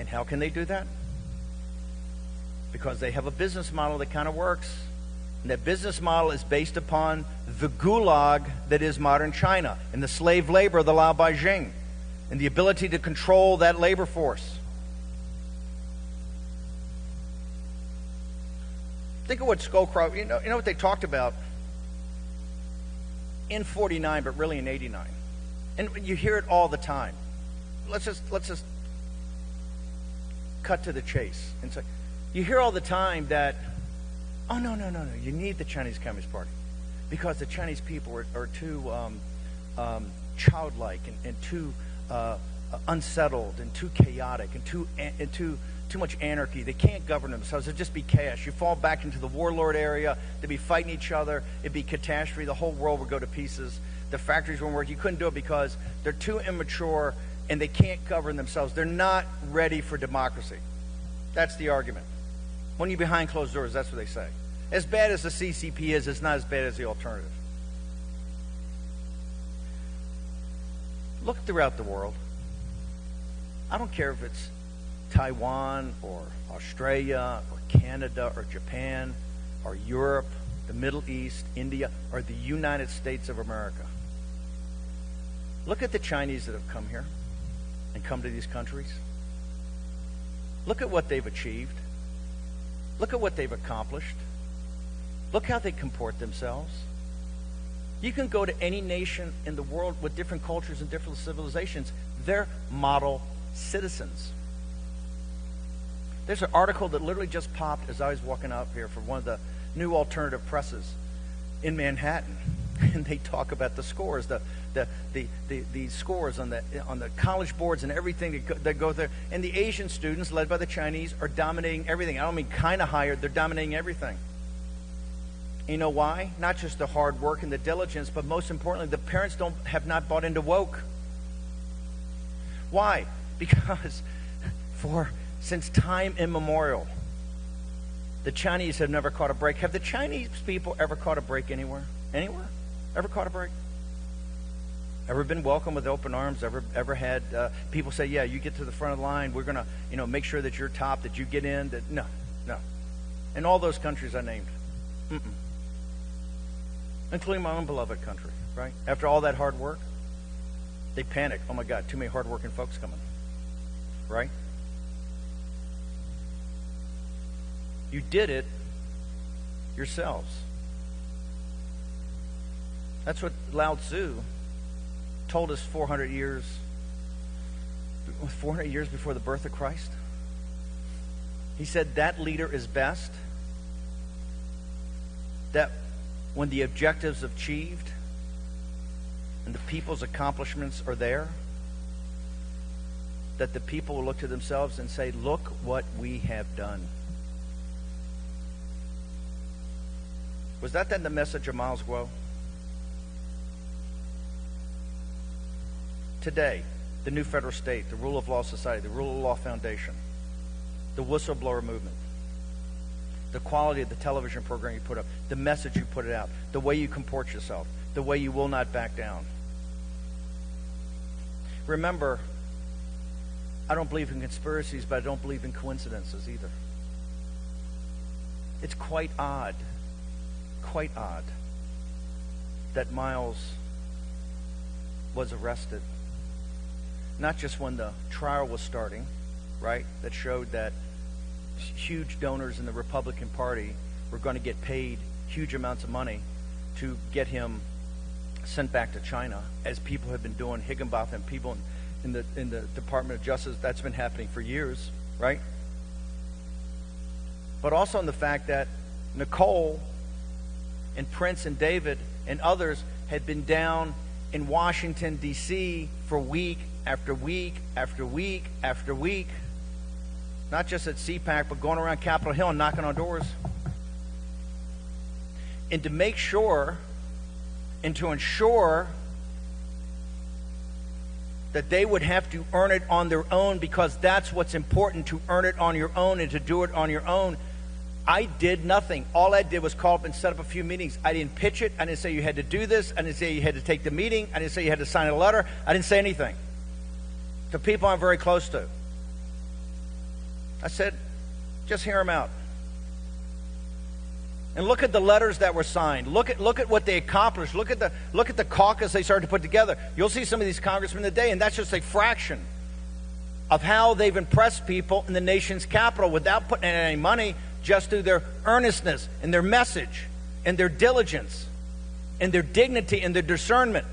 And how can they do that? Because they have a business model that kind of works. And that business model is based upon the gulag that is modern China and the slave labor of the Lao Beijing and the ability to control that labor force. Think of what Scowcroft, you know what they talked about in 49, but really in 89. And you hear it all the time. Let's just cut to the chase and say, you hear all the time that, oh, no, you need the Chinese Communist Party because the Chinese people are too childlike and too unsettled and too chaotic and too much anarchy. They can't govern themselves. It'd just be chaos. You fall back into the warlord area. They'd be fighting each other. It'd be catastrophe. The whole world would go to pieces. The factories wouldn't work. You couldn't do it because they're too immature and they can't govern themselves. They're not ready for democracy. That's the argument. When you're behind closed doors, that's what they say. As bad as the CCP is, it's not as bad as the alternative. Look throughout the world. I don't care if it's Taiwan or Australia or Canada or Japan or Europe, the Middle East, India, or the United States of America. Look at the Chinese that have come here and come to these countries. Look at what they've achieved. Look at what they've accomplished. Look how they comport themselves. You can go to any nation in the world with different cultures and different civilizations. They're model citizens. There's an article that literally just popped as I was walking up here for one of the new alternative presses in Manhattan, and they talk about the scores, the scores on the college boards and everything that go there. And the Asian students, led by the Chinese, are dominating everything. I don't mean kind of higher; they're dominating everything. You know why? Not just the hard work and the diligence, but most importantly, the parents have not bought into woke. Why? Because since time immemorial, the Chinese have never caught a break. Have the Chinese people ever caught a break anywhere? Anywhere? Ever caught a break? Ever been welcomed with open arms? Ever had people say, yeah, you get to the front of the line, we're going to make sure that you're top, that you get in? No. In all those countries I named. Including my own beloved country, right? After all that hard work, they panic. Oh my God, too many hardworking folks coming, right? You did it yourselves. That's what Lao Tzu told us 400 years before the birth of Christ. He said that leader is best, that when the objectives achieved and the people's accomplishments are there, that the people will look to themselves and say, look what we have done. Was that then the message of Miles Guo? Today, the new federal state, the rule of law society, the rule of law foundation, the whistleblower movement, the quality of the television program you put up, the message you put it out, the way you comport yourself, the way you will not back down. Remember, I don't believe in conspiracies, but I don't believe in coincidences either. It's quite odd that Miles was arrested. Not just when the trial was starting, right? That showed that huge donors in the Republican Party were going to get paid huge amounts of money to get him sent back to China, as people have been doing. Higginbotham, people in the Department of Justice, that's been happening for years, right? But also in the fact that Nicole and Prince and David and others had been down in Washington, D.C. for week after week after week after week. Not just at CPAC, but going around Capitol Hill and knocking on doors. And to make sure and to ensure that they would have to earn it on their own, because that's what's important, to earn it on your own and to do it on your own. I did nothing. All I did was call up and set up a few meetings. I didn't pitch it. I didn't say you had to do this. I didn't say you had to take the meeting. I didn't say you had to sign a letter. I didn't say anything to people I'm very close to. I said, just hear them out. And look at the letters that were signed. Look at what they accomplished. Look at the caucus they started to put together. You'll see some of these congressmen today, and that's just a fraction of how they've impressed people in the nation's capital without putting in any money, just through their earnestness and their message and their diligence and their dignity and their discernment.